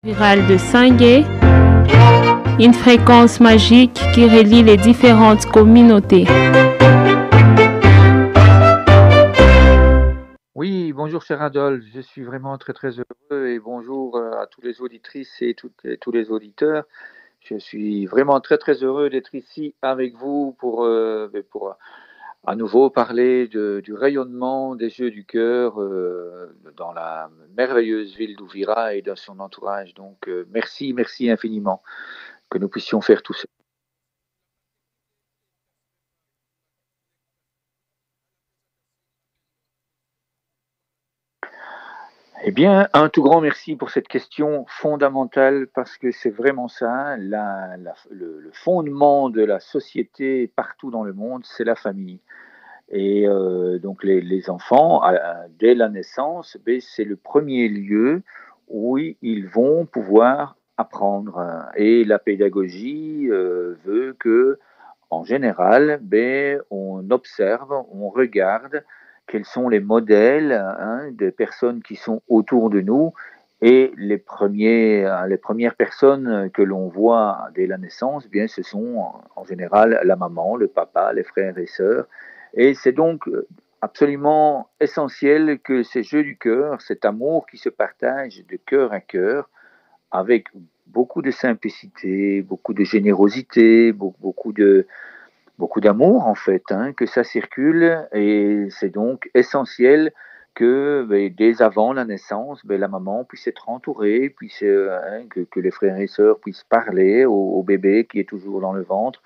Virale de Sangué, une fréquence magique qui relie les différentes communautés. Oui, bonjour cher Adolphe, je suis vraiment très heureux et bonjour à toutes les auditrices et tous les auditeurs. Je suis vraiment très heureux d'être ici avec vous pour à nouveau parler du rayonnement des Jeux du cœur dans la merveilleuse ville d'Ouvira et dans son entourage. Donc merci infiniment que nous puissions faire tout ça. Eh bien, un tout grand merci pour cette question fondamentale parce que c'est vraiment ça, le fondement de la société partout dans le monde, c'est la famille. Et donc les enfants, dès la naissance, ben, c'est le premier lieu où ils vont pouvoir apprendre. Et la pédagogie veut que, en général, ben, on observe, on regarde quels sont les modèles des personnes qui sont autour de nous. Et les premières personnes que l'on voit dès la naissance, bien, ce sont en général la maman, le papa, les frères et sœurs. Et c'est donc absolument essentiel que ces jeux du cœur, cet amour qui se partage de cœur à cœur, avec beaucoup de simplicité, beaucoup de générosité, beaucoup d'amour en fait, que ça circule. Et c'est donc essentiel que dès avant la naissance, la maman puisse être entourée, que les frères et sœurs puissent parler au bébé qui est toujours dans le ventre,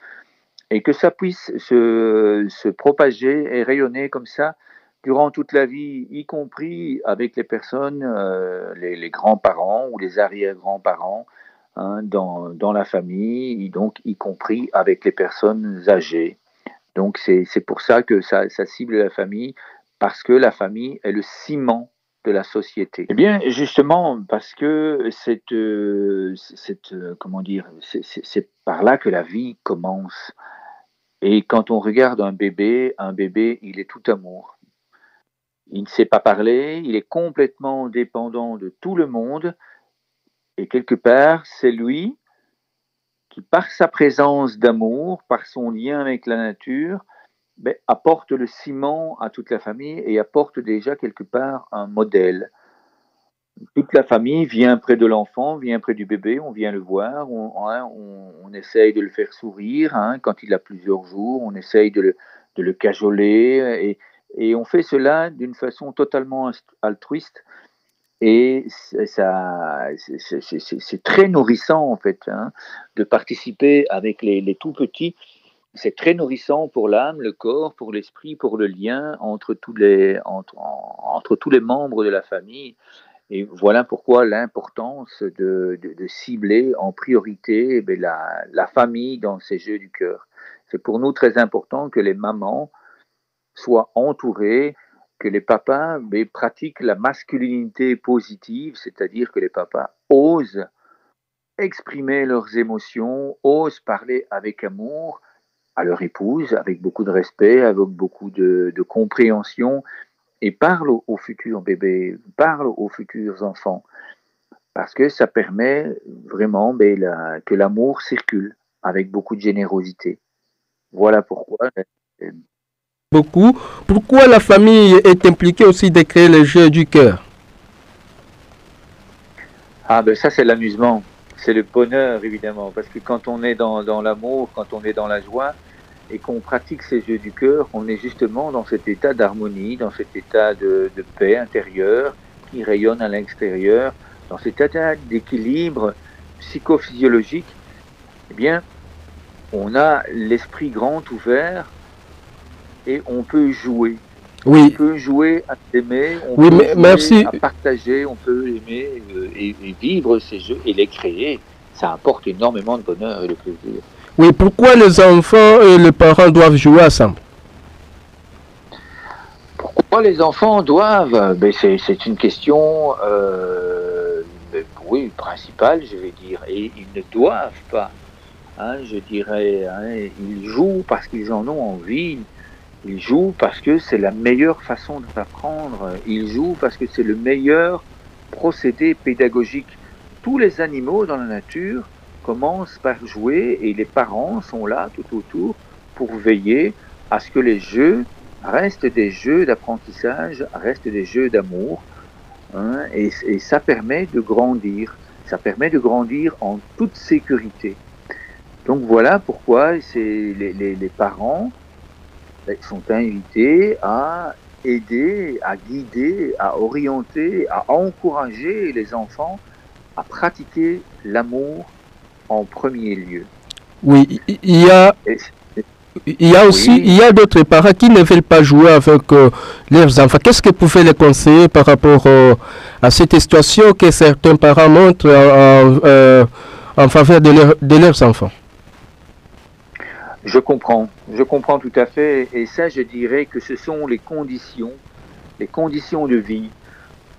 et que ça puisse se propager et rayonner comme ça durant toute la vie, y compris avec les personnes, les grands-parents ou les arrière-grands-parents dans la famille, donc y compris avec les personnes âgées. Donc c'est pour ça que ça cible la famille, parce que la famille est le ciment de la société. Eh bien, justement, parce que comment dire, c'est par là que la vie commence. Et quand on regarde un bébé, il est tout amour. Il ne sait pas parler, il est complètement dépendant de tout le monde. Et quelque part, c'est lui qui, par sa présence d'amour, par son lien avec la nature, apporte le ciment à toute la famille et apporte déjà quelque part un modèle. Toute la famille vient près de l'enfant, vient près du bébé, on vient le voir, on essaye de le faire sourire quand il a plusieurs jours, on essaye de le cajoler, et on fait cela d'une façon totalement altruiste, et c'est très nourrissant en fait de participer avec les tout petits. C'est très nourrissant pour l'âme, le corps, pour l'esprit, pour le lien entre tous les membres de la famille. Et voilà pourquoi l'importance de cibler en priorité la famille dans ces jeux du cœur. C'est pour nous très important que les mamans soient entourées, que les papas pratiquent la masculinité positive, c'est-à-dire que les papas osent exprimer leurs émotions, osent parler avec amour à leur épouse, avec beaucoup de respect, avec beaucoup de compréhension, et parle aux futurs bébés, parle aux futurs enfants, parce que ça permet vraiment que l'amour circule avec beaucoup de générosité. Voilà pourquoi. Beaucoup. Pourquoi la famille est impliquée aussi de créer les jeux du cœur? Ah ben ça c'est l'amusement, c'est le bonheur évidemment, parce que quand on est dans l'amour, quand on est dans la joie, et qu'on pratique ces jeux du cœur, on est justement dans cet état d'harmonie, dans cet état de paix intérieure qui rayonne à l'extérieur, dans cet état d'équilibre psychophysiologique. Eh bien, on a l'esprit grand ouvert et on peut jouer. Oui. On peut jouer à s'aimer, on oui, peut jouer merci. à partager, on peut aimer et vivre ces jeux et les créer. Ça apporte énormément de bonheur et de plaisir. Oui, pourquoi les enfants et les parents doivent jouer ensemble? Pourquoi les enfants doivent? C'est une question oui, principale, je vais dire. Et ils ne doivent pas. Je dirais, ils jouent parce qu'ils en ont envie. Ils jouent parce que c'est la meilleure façon d'apprendre. Ils jouent parce que c'est le meilleur procédé pédagogique. tous les animaux dans la nature commencent par jouer et les parents sont là tout autour pour veiller à ce que les jeux restent des jeux d'apprentissage, restent des jeux d'amour, hein, et ça permet de grandir. Ça permet de grandir en toute sécurité. Donc voilà pourquoi les parents sont invités à aider, à guider, à orienter, à encourager les enfants à pratiquer l'amour en premier lieu. Oui, il y a aussi, Oui. il y a d'autres parents qui ne veulent pas jouer avec leurs enfants. Qu'est-ce que vous pouvez les conseiller par rapport à cette situation que certains parents montrent en faveur de leurs enfants? Je comprends tout à fait, et ça je dirais que ce sont les conditions de vie.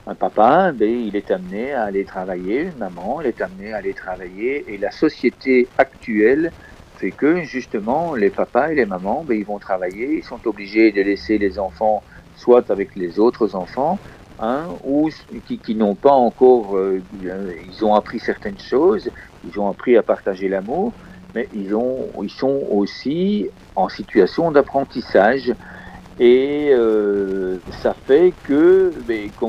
Un papa, ben, il est amené à aller travailler, une maman, elle est amenée à aller travailler, et la société actuelle fait que justement les papas et les mamans, ben, ils vont travailler, ils sont obligés de laisser les enfants soit avec les autres enfants, hein, ou qui n'ont pas encore, ils ont appris certaines choses, ils ont appris à partager l'amour, mais ils sont aussi en situation d'apprentissage. Et ça fait que,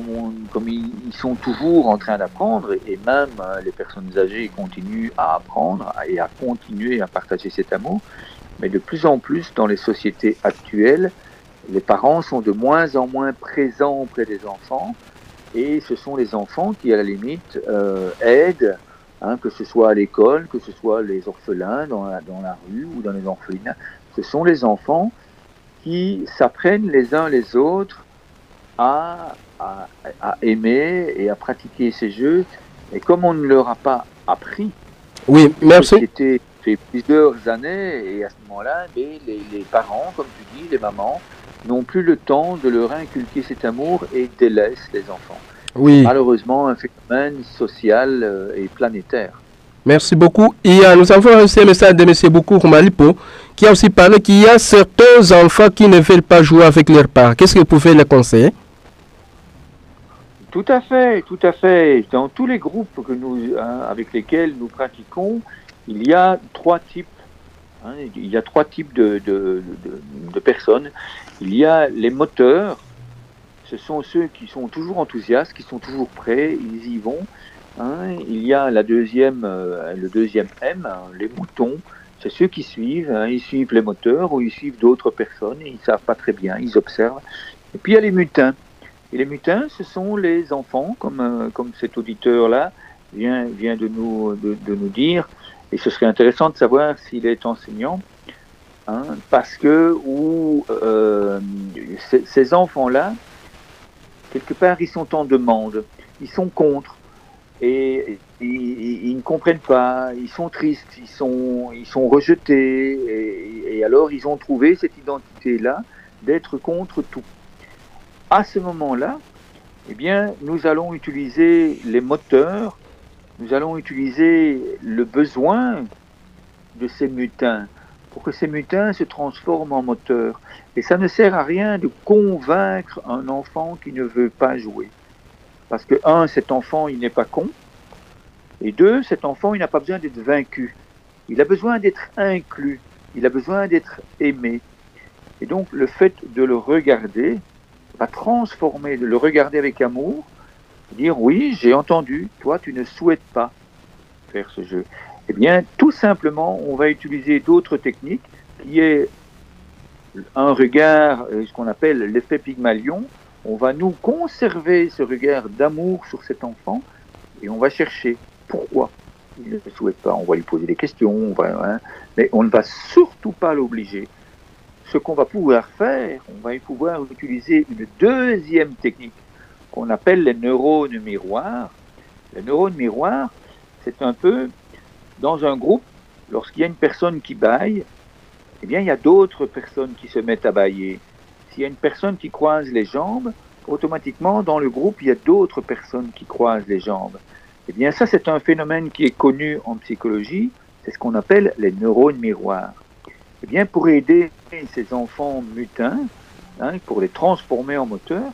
comme ils sont toujours en train d'apprendre, et même les personnes âgées continuent à apprendre et à continuer à partager cet amour, mais de plus en plus dans les sociétés actuelles, les parents sont de moins en moins présents auprès des enfants, et ce sont les enfants qui, à la limite, aident, hein, que ce soit à l'école, que ce soit les orphelins dans la rue ou dans les orphelinats. Ce sont les enfants qui s'apprennent les uns les autres à aimer et à pratiquer ces jeux. Et comme on ne leur a pas appris, Oui, la merci. société fait plusieurs années, et à ce moment-là, les parents, comme tu dis, les mamans, n'ont plus le temps de leur inculquer cet amour et délaissent les enfants. Oui, Malheureusement, un phénomène social et planétaire. merci beaucoup. Nous avons reçu un message de M. Boukour Malipo qui a aussi parlé qu'il y a certains enfants qui ne veulent pas jouer avec leurs parents. Qu'est-ce que vous pouvez les conseiller? Tout à fait, tout à fait. Dans tous les groupes avec lesquels nous pratiquons, il y a trois types. Hein, il y a trois types de personnes. Il y a les moteurs. Ce sont ceux qui sont toujours enthousiastes, qui sont toujours prêts, ils y vont. Hein. Il y a le deuxième M, hein, les moutons. C'est ceux qui suivent. Hein, ils suivent les moteurs ou ils suivent d'autres personnes. Ils ne savent pas très bien, ils observent. Et puis il y a les mutins. Et les mutins, ce sont les enfants, comme cet auditeur-là vient de nous dire. Et ce serait intéressant de savoir s'il est enseignant, hein, parce que ces enfants-là, quelque part, ils sont en demande, ils sont contre, et ils ne comprennent pas, ils sont tristes, ils sont rejetés, et alors ils ont trouvé cette identité-là d'être contre tout. À ce moment-là, eh bien, nous allons utiliser les moteurs, nous allons utiliser le besoin de ces mutins pour que ces mutins se transforment en moteurs. Et ça ne sert à rien de convaincre un enfant qui ne veut pas jouer. Parce que, un, cet enfant, il n'est pas con. Et deux, cet enfant, il n'a pas besoin d'être vaincu. Il a besoin d'être inclus. Il a besoin d'être aimé. Et donc, le fait de le regarder va transformer, de le regarder avec amour, dire oui, j'ai entendu, toi, tu ne souhaites pas faire ce jeu. Eh bien, tout simplement, on va utiliser d'autres techniques qui est un regard, ce qu'on appelle l'effet Pygmalion. On va nous conserver ce regard d'amour sur cet enfant et on va chercher pourquoi il ne souhaite pas. On va lui poser des questions, mais on ne va surtout pas l'obliger. Ce qu'on va pouvoir faire, on va pouvoir utiliser une deuxième technique qu'on appelle les neurones miroirs. Les neurones miroirs, c'est un peu dans un groupe, lorsqu'il y a une personne qui bâille, eh bien, il y a d'autres personnes qui se mettent à bâiller. S'il y a une personne qui croise les jambes, automatiquement, dans le groupe, il y a d'autres personnes qui croisent les jambes. Eh bien, ça, c'est un phénomène qui est connu en psychologie, c'est ce qu'on appelle les neurones miroirs. Eh bien, pour aider ces enfants mutins, hein, pour les transformer en moteurs,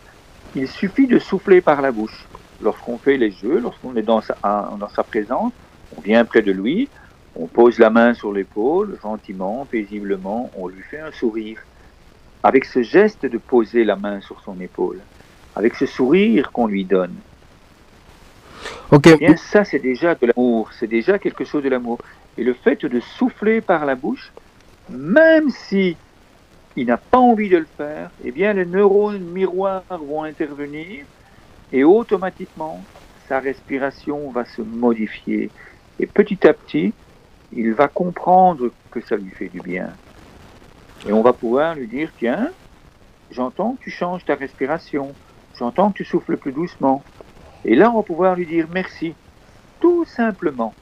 il suffit de souffler par la bouche. lorsqu'on fait les jeux, lorsqu'on est dans sa présence, on vient près de lui, on pose la main sur l'épaule, gentiment, paisiblement, on lui fait un sourire. Avec ce geste de poser la main sur son épaule, avec ce sourire qu'on lui donne, Ok. bien ça c'est déjà de l'amour, c'est déjà quelque chose de l'amour. Et le fait de souffler par la bouche, même si il n'a pas envie de le faire, eh bien les neurones miroirs vont intervenir et automatiquement sa respiration va se modifier. Et petit à petit, il va comprendre que ça lui fait du bien. Et on va pouvoir lui dire, tiens, j'entends que tu changes ta respiration, j'entends que tu souffles plus doucement. Et là, on va pouvoir lui dire merci, tout simplement.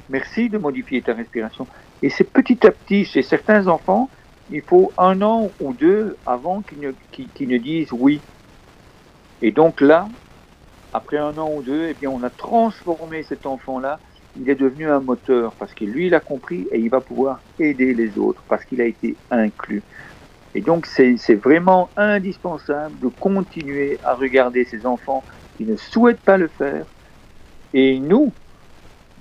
Merci de modifier ta respiration. Et c'est petit à petit, chez certains enfants, il faut 1 an ou 2 avant qu'ils ne disent oui. Et donc là, après 1 an ou 2, eh bien, on a transformé cet enfant-là. Il est devenu un moteur parce que lui, il a compris et il va pouvoir aider les autres parce qu'il a été inclus. Et donc, c'est vraiment indispensable de continuer à regarder ces enfants qui ne souhaitent pas le faire et nous,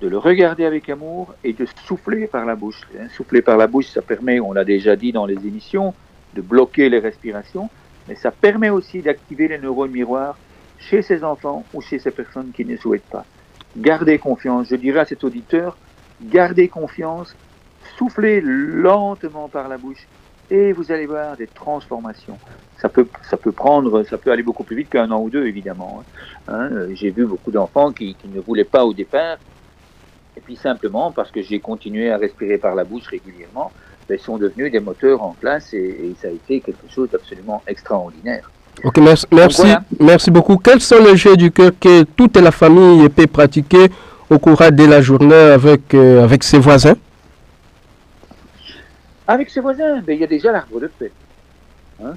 de le regarder avec amour et de souffler par la bouche. Souffler par la bouche, ça permet, on l'a déjà dit dans les émissions, de bloquer les respirations, mais ça permet aussi d'activer les neurones miroirs chez ces enfants ou chez ces personnes qui ne souhaitent pas. Gardez confiance, je dirais à cet auditeur, gardez confiance, soufflez lentement par la bouche et vous allez voir des transformations. Ça peut aller beaucoup plus vite qu'1 an ou 2, évidemment. J'ai vu beaucoup d'enfants qui ne voulaient pas au départ, et puis simplement parce que j'ai continué à respirer par la bouche régulièrement, ils sont devenus des moteurs en classe et ça a été quelque chose d'absolument extraordinaire. Ok, merci beaucoup. Quels sont les jeux du cœur que toute la famille peut pratiquer au cours de la journée avec ses voisins? Avec ses voisins, il y a déjà l'arbre de paix.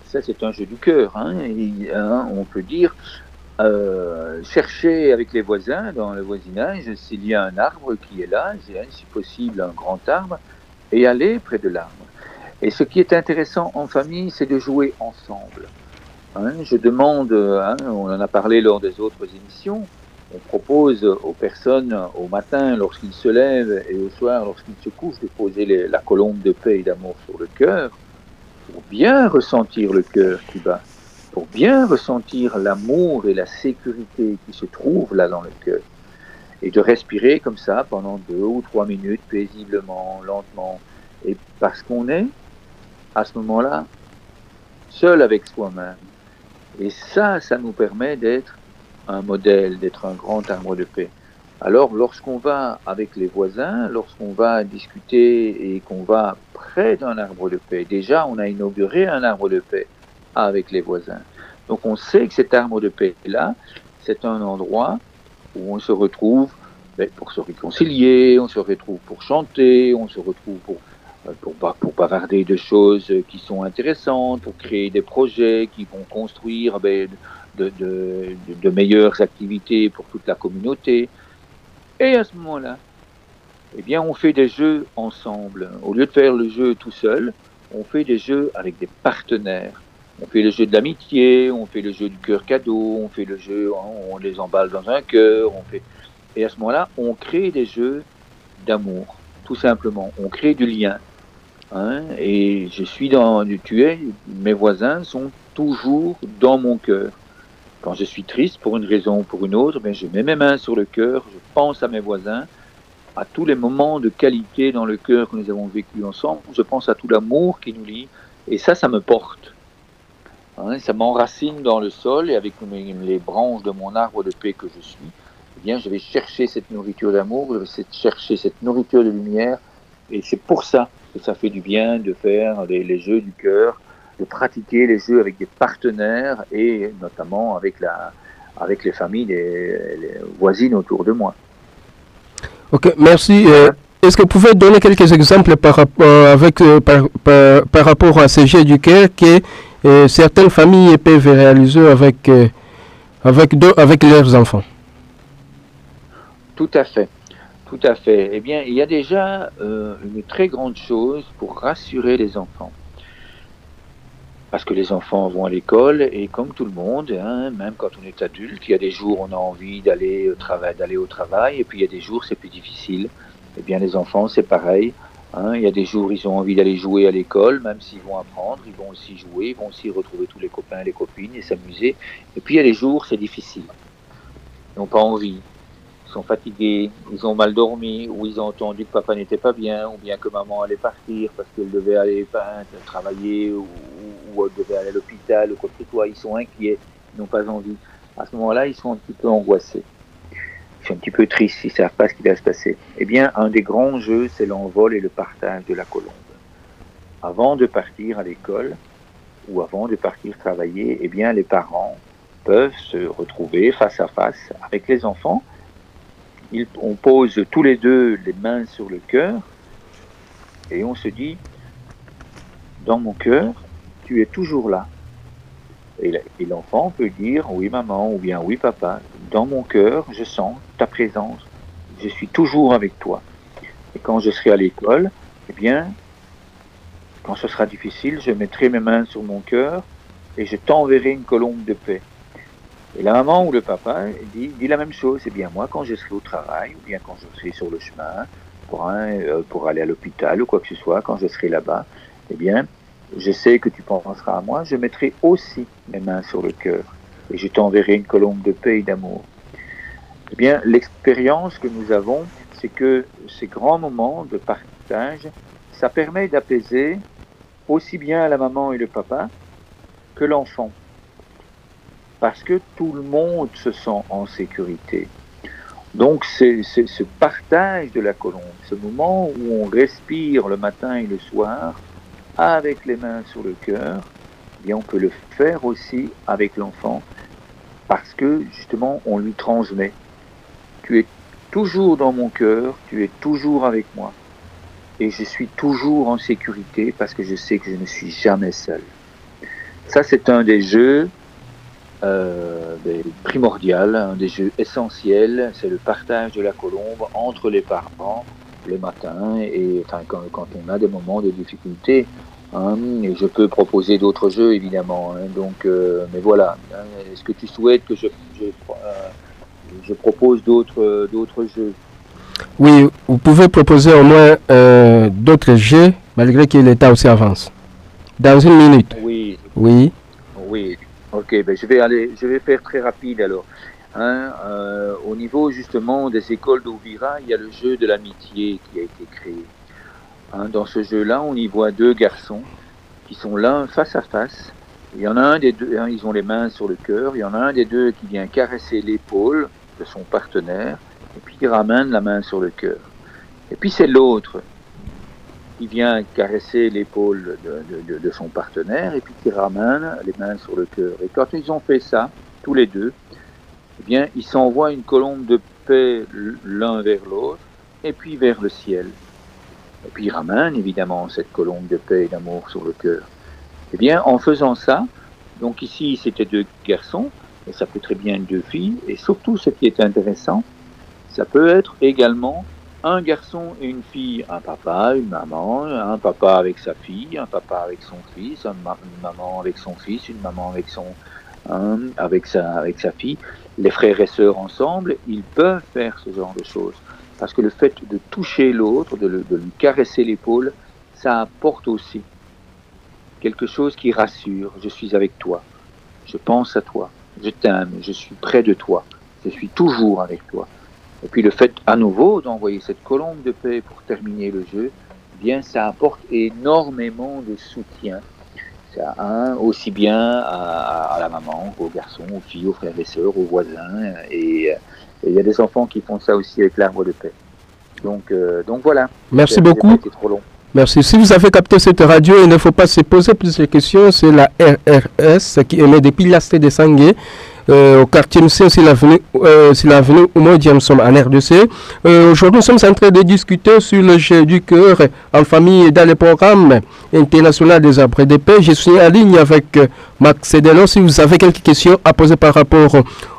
Ça, c'est un jeu du cœur. On peut dire chercher avec les voisins dans le voisinage s'il y a un arbre qui est là, si possible un grand arbre, et aller près de l'arbre. Et ce qui est intéressant en famille, c'est de jouer ensemble. Je demande, on en a parlé lors des autres émissions, on propose aux personnes au matin lorsqu'ils se lèvent et au soir lorsqu'ils se couchent de poser la colombe de paix et d'amour sur le cœur pour bien ressentir le cœur qui bat, pour bien ressentir l'amour et la sécurité qui se trouvent là dans le cœur et de respirer comme ça pendant 2 ou 3 minutes paisiblement, lentement, et parce qu'on est à ce moment-là seul avec soi-même. Et ça nous permet d'être un modèle, d'être un grand arbre de paix. Alors, lorsqu'on va avec les voisins, lorsqu'on va discuter et qu'on va près d'un arbre de paix, déjà, on a inauguré un arbre de paix avec les voisins. Donc, on sait que cet arbre de paix-là, c'est un endroit où on se retrouve pour se réconcilier, on se retrouve pour chanter, on se retrouve pour bavarder de choses qui sont intéressantes, pour créer des projets qui vont construire de meilleures activités pour toute la communauté. Et à ce moment-là, eh bien, on fait des jeux ensemble. Au lieu de faire le jeu tout seul, on fait des jeux avec des partenaires. On fait le jeu de l'amitié, on fait le jeu du cœur cadeau, on fait le jeu, on les emballe dans un cœur, et à ce moment-là, on crée des jeux d'amour, tout simplement. On crée du lien. Et je suis mes voisins sont toujours dans mon cœur. Quand je suis triste pour une raison ou pour une autre, je mets mes mains sur le cœur, je pense à mes voisins, à tous les moments de qualité dans le cœur que nous avons vécu ensemble, je pense à tout l'amour qui nous lie, et ça me porte. Ça m'enracine dans le sol, et avec les branches de mon arbre de paix que je suis, eh bien, je vais chercher cette nourriture d'amour, je vais chercher cette nourriture de lumière, et c'est pour ça que ça fait du bien de faire les jeux du cœur, de pratiquer les jeux avec des partenaires et notamment avec les familles, les voisines autour de moi. Ok, merci. Est-ce que vous pouvez donner quelques exemples par rapport à ces jeux du cœur que certaines familles peuvent réaliser avec leurs enfants? Tout à fait. Tout à fait. Eh bien, il y a déjà une très grande chose pour rassurer les enfants. parce que les enfants vont à l'école et comme tout le monde, hein, même quand on est adulte, il y a des jours où on a envie d'aller au travail et puis il y a des jours c'est plus difficile. Eh bien les enfants c'est pareil. Hein, il y a des jours ils ont envie d'aller jouer à l'école, même s'ils vont apprendre, ils vont aussi jouer, ils vont aussi retrouver tous les copains et les copines et s'amuser. Et puis il y a des jours c'est difficile. Ils n'ont pas envie. Ils sont fatigués, ils ont mal dormi, ou ils ont entendu que papa n'était pas bien, ou bien que maman allait partir parce qu'elle devait aller travailler, ou elle devait aller à l'hôpital, ou quoi que ce soit. Ils sont inquiets, ils n'ont pas envie. À ce moment-là, ils sont un petit peu angoissés. Ils sont un petit peu tristes, ils ne savent pas ce qui va se passer. Eh bien, un des grands jeux, c'est l'envol et le partage de la colombe. Avant de partir à l'école, ou avant de partir travailler, eh bien, les parents peuvent se retrouver face à face avec les enfants. On pose tous les deux les mains sur le cœur et on se dit, dans mon cœur, tu es toujours là. Et l'enfant peut dire, oui maman, ou bien oui papa, dans mon cœur, je sens ta présence, je suis toujours avec toi. Et quand je serai à l'école, eh bien, quand ce sera difficile, je mettrai mes mains sur mon cœur et je t'enverrai une colombe de paix. Et la maman ou le papa dit la même chose. Eh bien, moi, quand je serai au travail, ou bien quand je serai sur le chemin, pour aller à l'hôpital ou quoi que ce soit, quand je serai là-bas, eh bien, je sais que tu penseras à moi, je mettrai aussi mes mains sur le cœur et je t'enverrai une colombe de paix et d'amour. Eh bien, l'expérience que nous avons, c'est que ces grands moments de partage, ça permet d'apaiser aussi bien la maman et le papa que l'enfant. Parce que tout le monde se sent en sécurité. Donc c'est ce partage de la colombe, ce moment où on respire le matin et le soir, avec les mains sur le cœur, eh bien on peut le faire aussi avec l'enfant, parce que justement on lui transmet. Tu es toujours dans mon cœur, tu es toujours avec moi. Et je suis toujours en sécurité parce que je sais que je ne suis jamais seul. Ça c'est un des jeux primordial, un des jeux essentiels, c'est le partage de la colombe entre les parents le matin et quand on a des moments de difficulté. Hein, et je peux proposer d'autres jeux évidemment. Hein, donc, mais voilà. Hein, est-ce que tu souhaites que je propose d'autres jeux? Oui, vous pouvez proposer au moins d'autres jeux malgré que l'État aussi avance. Dans une minute. Oui. Oui. Oui. Ok, ben je vais faire très rapide alors. Hein, au niveau justement des écoles d'Ovira, il y a le jeu de l'amitié qui a été créé. Hein, dans ce jeu-là, on y voit deux garçons qui sont l'un face à face. Il y en a un des deux, hein, ils ont les mains sur le cœur. Il y en a un des deux qui vient caresser l'épaule de son partenaire et puis qui ramène la main sur le cœur. Et puis c'est l'autre qui vient caresser l'épaule de son partenaire et puis qui ramène les mains sur le cœur. Et quand ils ont fait ça, tous les deux, eh bien, ils s'envoient une colombe de paix l'un vers l'autre et puis vers le ciel. Et puis ils ramènent évidemment cette colombe de paix et d'amour sur le cœur. Eh bien, en faisant ça, donc ici c'était deux garçons, mais ça peut très bien être deux filles, et surtout ce qui est intéressant, ça peut être également un garçon et une fille, un papa, une maman, un papa avec sa fille, un papa avec son fils, une maman avec son fils, une maman avec sa fille, les frères et sœurs ensemble, ils peuvent faire ce genre de choses. Parce que le fait de toucher l'autre, de lui caresser l'épaule, ça apporte aussi quelque chose qui rassure. Je suis avec toi, je pense à toi, je t'aime, je suis près de toi, je suis toujours avec toi. Et puis le fait à nouveau d'envoyer cette colombe de paix pour terminer le jeu, eh bien ça apporte énormément de soutien. Ça, hein, aussi bien à la maman, aux garçons, aux filles, aux frères et sœurs, aux voisins. Et il y a des enfants qui font ça aussi avec l'arbre de paix. Donc voilà. Merci beaucoup. C'était trop long. Merci. Si vous avez capté cette radio, il ne faut pas se poser plus de questions. C'est la RRS qui émet depuis l'Asté de Sangué. au quartier Musée, c'est l'avenue Oumou Jameson en RDC. Aujourd'hui, nous sommes en train de discuter sur le jeu du cœur en famille dans le programme international des arbres de paix. Je suis en ligne avec Max Sedelo. Si vous avez quelques questions à poser par rapport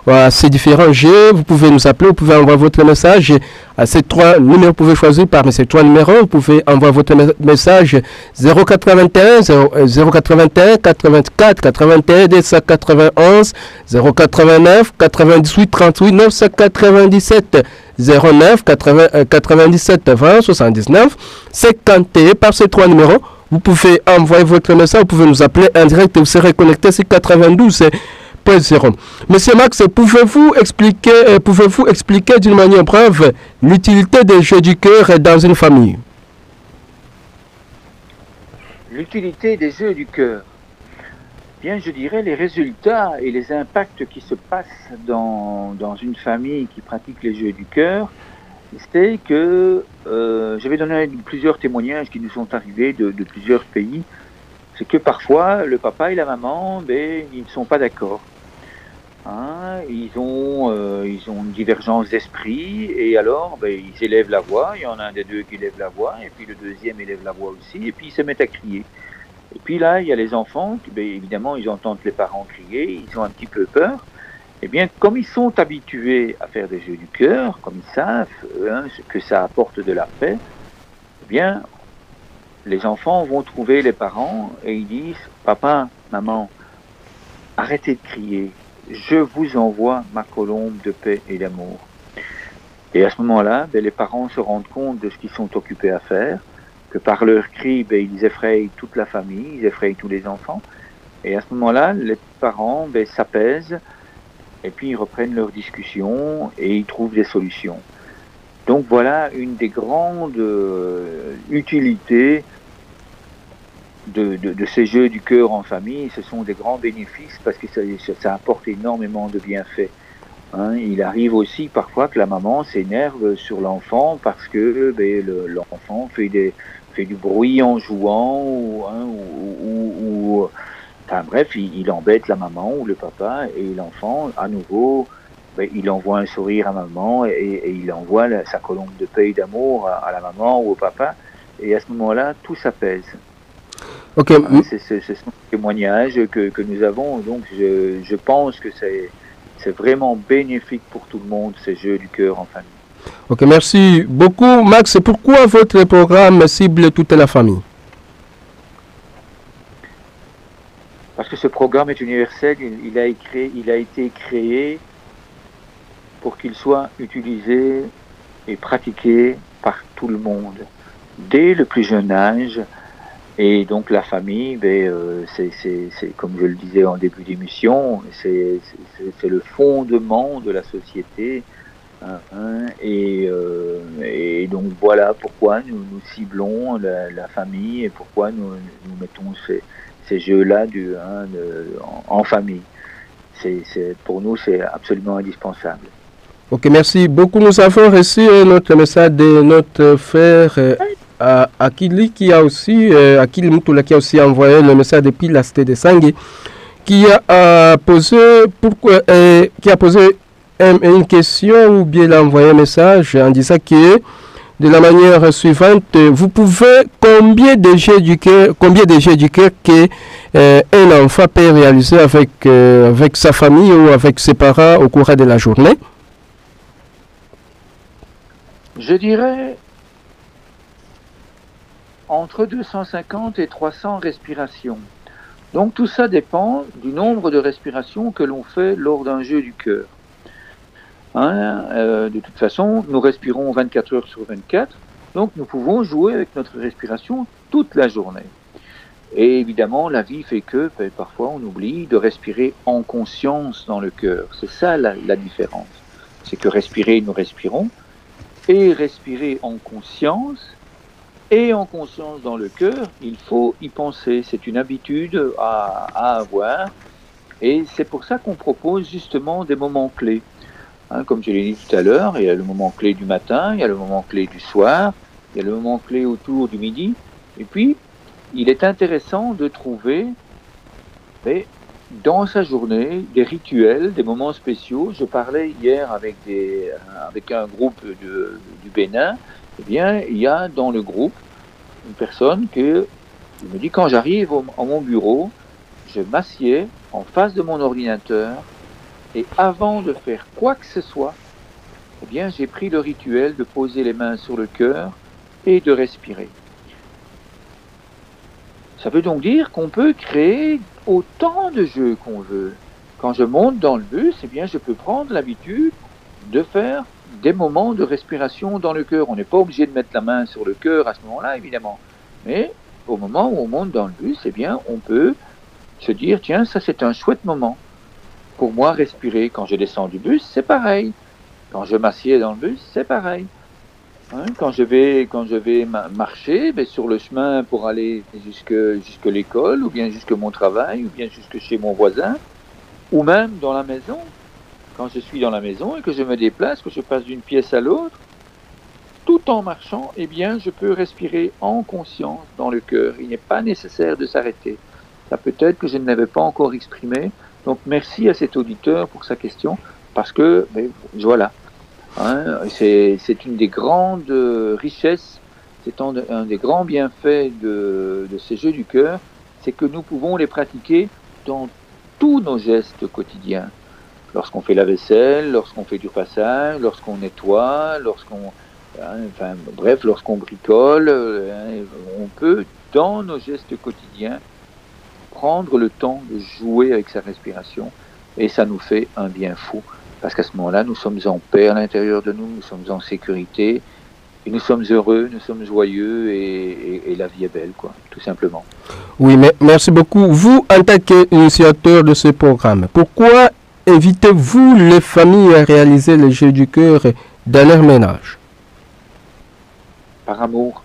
à ces différents jeux, vous pouvez nous appeler, vous pouvez envoyer votre message à ces 3 numéros. Vous pouvez choisir parmi ces 3 numéros. Vous pouvez envoyer votre message 081 84 81 291 089 98 38 997 09 97 20 79 51. Par ces 3 numéros, vous pouvez envoyer votre message, vous pouvez nous appeler en direct et vous serez connecté sur 92.0. Monsieur Max, pouvez-vous expliquer d'une manière brève l'utilité des jeux du cœur dans une famille? L'utilité des jeux du cœur. Bien, je dirais les résultats et les impacts qui se passent dans une famille qui pratique les jeux du cœur, c'est que je vais donner plusieurs témoignages qui nous sont arrivés de plusieurs pays. C'est que parfois, le papa et la maman, ils ne sont pas d'accord. Ils ont une divergence d'esprit et alors ils élèvent la voix. Il y en a un des deux qui élève la voix et puis le deuxième élève la voix aussi et puis ils se mettent à crier. Et puis là, il y a les enfants qui, évidemment, ils entendent les parents crier, ils ont un petit peu peur. Eh bien, comme ils sont habitués à faire des jeux du cœur, comme ils savent que ça apporte de la paix, eh bien, les enfants vont trouver les parents et ils disent « Papa, maman, arrêtez de crier, je vous envoie ma colombe de paix et d'amour. » Et à ce moment-là, les parents se rendent compte de ce qu'ils sont occupés à faire, que par leurs cris, ils effrayent toute la famille, ils effrayent tous les enfants. Et à ce moment-là, les parents s'apaisent et puis ils reprennent leur discussion et ils trouvent des solutions. Donc voilà une des grandes utilités de ces jeux du cœur en famille. Ce sont des grands bénéfices parce que ça apporte énormément de bienfaits. Il arrive aussi parfois que la maman s'énerve sur l'enfant parce que l'enfant fait du bruit en jouant ou enfin bref, il embête la maman ou le papa et l'enfant, à nouveau, il envoie un sourire à maman et il envoie sa colombe de paix et d'amour à la maman ou au papa et à ce moment-là, tout s'apaise. Okay. C'est ce témoignage que nous avons, donc je pense que c'est vraiment bénéfique pour tout le monde, ces jeux du cœur en famille. Ok, merci beaucoup Max. Pourquoi votre programme cible toute la famille? Parce que ce programme est universel, il a été créé pour qu'il soit utilisé et pratiqué par tout le monde, dès le plus jeune âge. Et donc la famille, c'est comme je le disais en début d'émission, c'est le fondement de la société. Et donc voilà pourquoi nous ciblons la famille et pourquoi nous mettons ces jeux-là en famille. Pour nous, c'est absolument indispensable. Ok, merci beaucoup. Nous avons reçu notre message de notre frère Akili qui a aussi envoyé le message depuis la cité de Sangui, qui a posé une question ou bien il a envoyé un message en disant que de la manière suivante, vous pouvez combien de jeux du cœur que un enfant peut réaliser avec sa famille ou avec ses parents au cours de la journée? Je dirais entre 250 et 300 respirations. Donc tout ça dépend du nombre de respirations que l'on fait lors d'un jeu du cœur. De toute façon, nous respirons 24 heures sur 24, donc nous pouvons jouer avec notre respiration toute la journée. Et évidemment, la vie fait que parfois on oublie de respirer en conscience dans le cœur. C'est ça la différence. C'est que respirer, nous respirons, et respirer en conscience, et en conscience dans le cœur, il faut y penser. C'est une habitude à avoir, et c'est pour ça qu'on propose justement des moments clés. Comme je l'ai dit tout à l'heure, il y a le moment clé du matin, il y a le moment clé du soir, il y a le moment clé autour du midi. Et puis, il est intéressant de trouver dans sa journée, des rituels, des moments spéciaux. Je parlais hier avec un groupe du Bénin. Eh bien, il y a dans le groupe une personne qui me dit, quand j'arrive à mon bureau, je m'assieds en face de mon ordinateur et avant de faire quoi que ce soit, eh bien, j'ai pris le rituel de poser les mains sur le cœur et de respirer. Ça veut donc dire qu'on peut créer autant de jeux qu'on veut. Quand je monte dans le bus, eh bien, je peux prendre l'habitude de faire des moments de respiration dans le cœur. On n'est pas obligé de mettre la main sur le cœur à ce moment-là, évidemment. Mais au moment où on monte dans le bus, eh bien, on peut se dire, tiens, ça c'est un chouette moment. Pour moi, respirer quand je descends du bus, c'est pareil. Quand je m'assieds dans le bus, c'est pareil. Quand je vais marcher sur le chemin pour aller jusque l'école, ou bien jusque mon travail, ou bien jusque chez mon voisin, ou même dans la maison, quand je suis dans la maison et que je me déplace, que je passe d'une pièce à l'autre, tout en marchant, eh bien, je peux respirer en conscience dans le cœur. Il n'est pas nécessaire de s'arrêter. Ça peut-être que je ne l'avais pas encore exprimé. Donc, merci à cet auditeur pour sa question, parce que, voilà. C'est une des grandes richesses, c'est un des grands bienfaits de ces jeux du cœur, c'est que nous pouvons les pratiquer dans tous nos gestes quotidiens. Lorsqu'on fait la vaisselle, lorsqu'on fait du passage, lorsqu'on nettoie, lorsqu'on bricole, on peut, dans nos gestes quotidiens, prendre le temps de jouer avec sa respiration et ça nous fait un bien fou. Parce qu'à ce moment-là, nous sommes en paix à l'intérieur de nous, nous sommes en sécurité, et nous sommes heureux, nous sommes joyeux, et la vie est belle, quoi, tout simplement. Oui, mais merci beaucoup. Vous, en tant qu'initiateur de ce programme, pourquoi invitez-vous les familles à réaliser les jeux du cœur dans leur ménage? Par amour.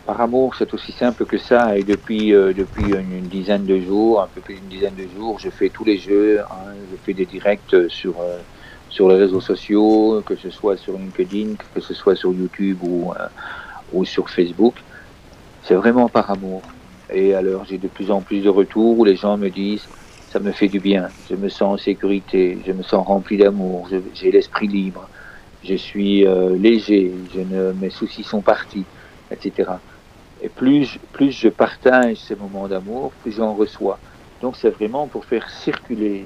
Par amour, c'est aussi simple que ça. Et depuis une dizaine de jours, un peu plus d'une dizaine de jours, je fais tous les jeux. Je fais des directs sur les réseaux sociaux, que ce soit sur LinkedIn, que ce soit sur YouTube ou sur Facebook. C'est vraiment par amour. Et alors, j'ai de plus en plus de retours où les gens me disent, ça me fait du bien, je me sens en sécurité, je me sens rempli d'amour, j'ai l'esprit libre, je suis léger, mes soucis sont partis, etc. Et plus je partage ces moments d'amour, plus j'en reçois. Donc c'est vraiment pour faire circuler.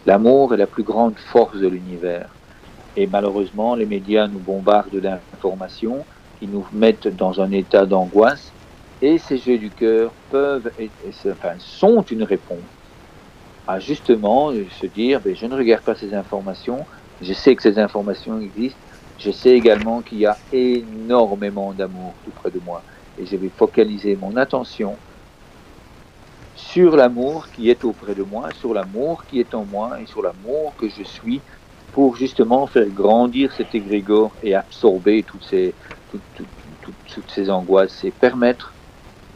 L'amour est la plus grande force de l'univers. Et malheureusement, les médias nous bombardent d'informations qui nous mettent dans un état d'angoisse. Et ces jeux du cœur sont une réponse à justement se dire, je ne regarde pas ces informations, je sais que ces informations existent. Je sais également qu'il y a énormément d'amour tout près de moi. Et je vais focaliser mon attention sur l'amour qui est auprès de moi, sur l'amour qui est en moi et sur l'amour que je suis pour justement faire grandir cet égrégore et absorber toutes ces angoisses et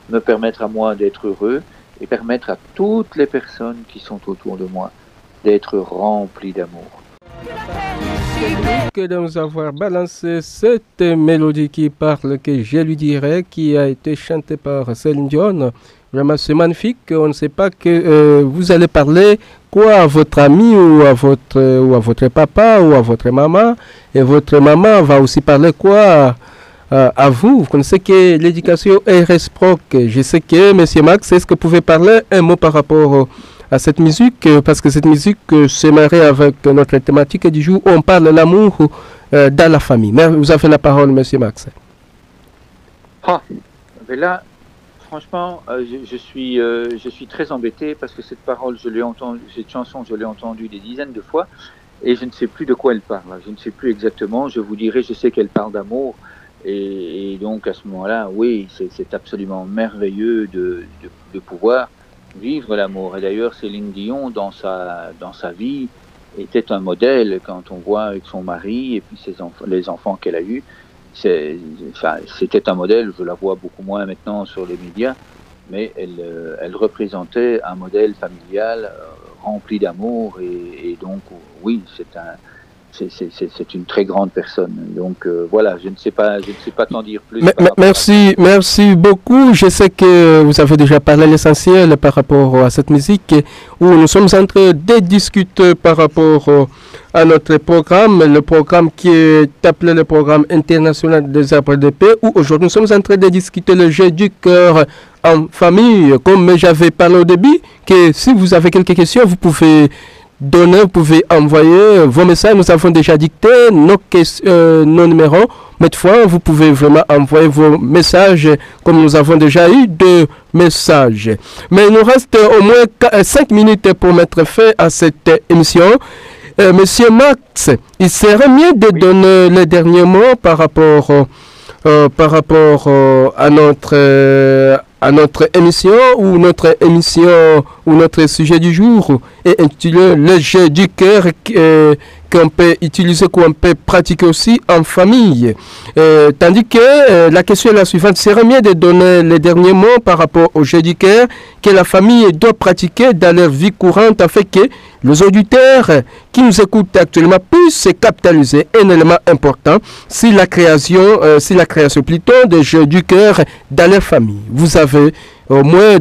me permettre à moi d'être heureux et permettre à toutes les personnes qui sont autour de moi d'être remplies d'amour. Que de nous avoir balancé cette mélodie qui parle, que je lui dirais, qui a été chantée par Céline Dion. Vraiment, c'est magnifique. On ne sait pas que vous allez parler quoi à votre ami ou à votre papa ou à votre maman. Et votre maman va aussi parler quoi à vous. Vous connaissez que l'éducation est réciproque. Je sais que, Monsieur Max, est-ce que vous pouvez parler un mot par rapport à cette musique, parce que cette musique se marie avec notre thématique du jour. On parle de l'amour dans la famille. Mais vous avez la parole, Monsieur Max. Mais là, franchement, je suis très embêté parce que cette chanson, je l'ai entendue des dizaines de fois et je ne sais plus de quoi elle parle. Je ne sais plus exactement. Je vous dirai, je sais qu'elle parle d'amour et donc à ce moment-là, oui, c'est absolument merveilleux de pouvoir vivre l'amour. Et d'ailleurs, Céline Dion, dans sa vie, était un modèle quand on voit avec son mari et puis les enfants qu'elle a eus. C'était un modèle, je la vois beaucoup moins maintenant sur les médias, mais elle représentait un modèle familial rempli d'amour et donc oui, c'est une très grande personne. Donc voilà, je ne sais pas t'en dire plus. Merci beaucoup. Je sais que vous avez déjà parlé l'essentiel par rapport à cette musique où nous sommes en train de discuter par rapport à notre programme, le programme qui est appelé le programme international des arbres de paix, où aujourd'hui nous sommes en train de discuter le jeu du cœur en famille. Comme j'avais parlé au début, que si vous avez quelques questions, vous pouvez vous pouvez envoyer vos messages. Nous avons déjà dicté nos numéros. Mais toutefois, vous pouvez vraiment envoyer vos messages comme nous avons déjà eu 2 messages. Mais il nous reste au moins 5 minutes pour mettre fin à cette émission. Monsieur Max, il serait mieux de donner les derniers mots par rapport à notre émission ou notre sujet du jour est intitulé le jeu du cœur qu'on peut utiliser, qu'on peut pratiquer aussi en famille. Tandis que la question est la suivante, serait mieux de donner les derniers mots par rapport au jeu du cœur que la famille doit pratiquer dans leur vie courante afin que les auditeurs qui nous écoutent actuellement puissent se capitaliser un élément important si la création plutôt des jeux du cœur dans leur famille. Vous avez au moins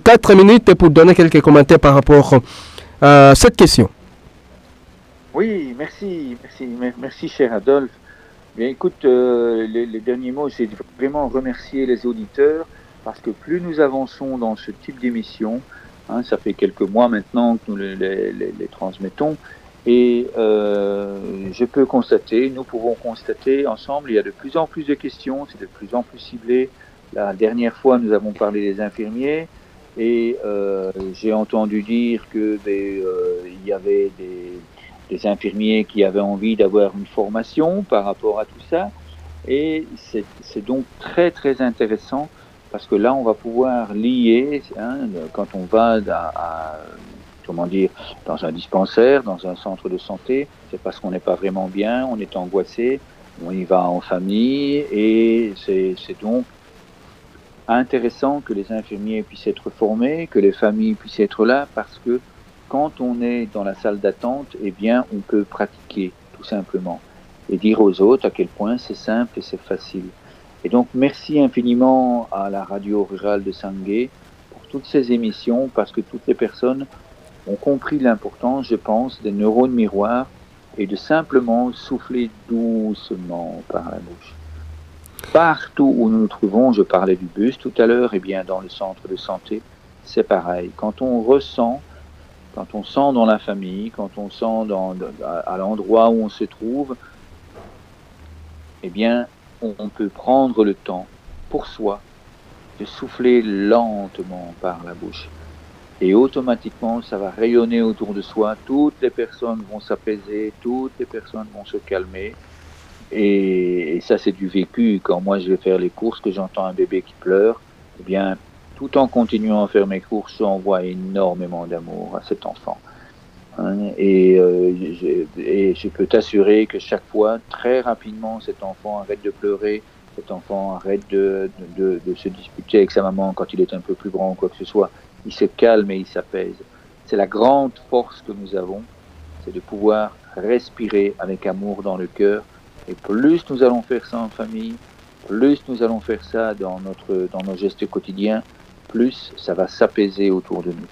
4 minutes pour donner quelques commentaires par rapport à cette question. Oui, merci cher Adolphe. Bien, écoute, les derniers mots, c'est vraiment remercier les auditeurs parce que plus nous avançons dans ce type d'émission, ça fait quelques mois maintenant que nous les transmettons, et nous pouvons constater ensemble, il y a de plus en plus de questions, c'est de plus en plus ciblé. La dernière fois, nous avons parlé des infirmiers, et j'ai entendu dire que il y avait des infirmiers qui avaient envie d'avoir une formation par rapport à tout ça, et c'est donc très très intéressant parce que là on va pouvoir lier, quand on va dans un dispensaire, dans un centre de santé, c'est parce qu'on n'est pas vraiment bien, on est angoissé, on y va en famille, et c'est donc intéressant que les infirmiers puissent être formés, que les familles puissent être là, parce que quand on est dans la salle d'attente, eh bien, on peut pratiquer, tout simplement, et dire aux autres à quel point c'est simple et c'est facile. Et donc, merci infiniment à la radio rurale de Sangué pour toutes ces émissions, parce que toutes les personnes ont compris l'importance, je pense, des neurones miroirs et de simplement souffler doucement par la bouche. Partout où nous nous trouvons, je parlais du bus tout à l'heure, et bien dans le centre de santé, c'est pareil. Quand on sent dans la famille, quand on sent à l'endroit où on se trouve, eh bien, on peut prendre le temps pour soi de souffler lentement par la bouche. Et automatiquement, ça va rayonner autour de soi. Toutes les personnes vont s'apaiser, toutes les personnes vont se calmer. Et ça, c'est du vécu. Quand moi, je vais faire les courses, que j'entends un bébé qui pleure, eh bien, tout en continuant à faire mes courses, j'envoie énormément d'amour à cet enfant. Et je peux t'assurer que chaque fois, très rapidement, cet enfant arrête de pleurer, cet enfant arrête de se disputer avec sa maman quand il est un peu plus grand ou quoi que ce soit. Il se calme et il s'apaise. C'est la grande force que nous avons, c'est de pouvoir respirer avec amour dans le cœur. Et plus nous allons faire ça en famille, plus nous allons faire ça dans nos gestes quotidiens, plus ça va s'apaiser autour de nous.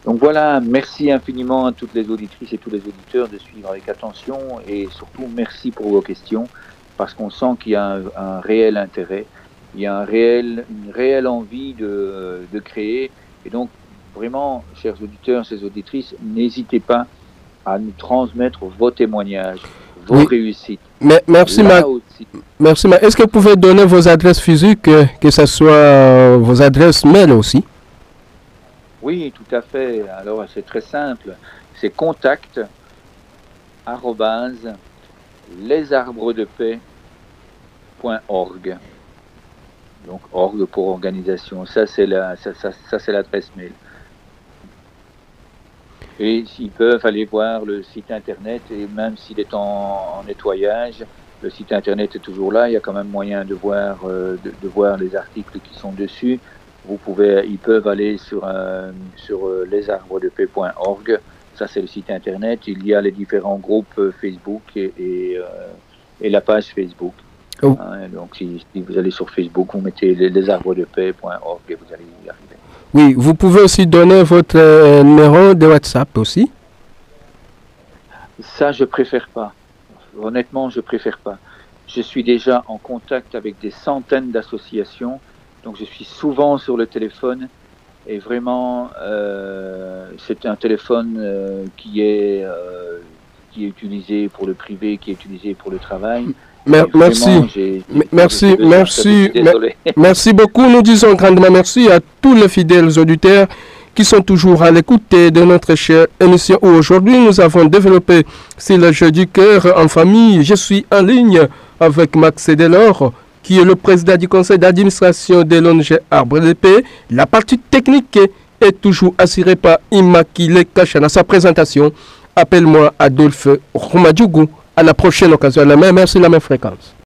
Donc voilà, merci infiniment à toutes les auditrices et tous les auditeurs de suivre avec attention, et surtout merci pour vos questions, parce qu'on sent qu'il y a un réel intérêt, il y a une réelle envie de créer. Et donc vraiment, chers auditeurs, chères auditrices, n'hésitez pas à nous transmettre vos témoignages, vos réussites. Merci Merci. Est-ce que vous pouvez donner vos adresses physiques, que ce soit vos adresses mail aussi? Oui, tout à fait. Alors, c'est très simple. C'est contact@lesarbresdepaix.org. Donc, org pour organisation. Ça, c'est l'adresse mail. Et s'ils peuvent aller voir le site internet, et même s'il est en nettoyage, le site internet est toujours là. Il y a quand même moyen de voir les articles qui sont dessus. Ils peuvent aller sur lesarbresdepaix.org. ça c'est le site internet. Il y a les différents groupes Facebook et la page Facebook. Oh. Donc si vous allez sur Facebook, vous mettez lesarbresdepaix.org et vous allez y arriver. Oui, vous pouvez aussi donner votre numéro de WhatsApp aussi. Ça, je préfère pas. Honnêtement, je préfère pas. Je suis déjà en contact avec des centaines d'associations, donc je suis souvent sur le téléphone et vraiment, c'est un téléphone qui est utilisé pour le privé, qui est utilisé pour le travail. Merci. Merci beaucoup. Nous disons grandement merci à tous les fidèles auditeurs qui sont toujours à l'écoute de notre chère émission où aujourd'hui nous avons développé sur le jeu du cœur en famille. Je suis en ligne avec Max Delors, qui est le président du conseil d'administration de l'ONG Arbre de Paix. La partie technique est toujours assurée par Immaculée Kachana. Sa présentation, appelle-moi Adolphe Roumadjougou. À la prochaine occasion, la même, merci, la même fréquence.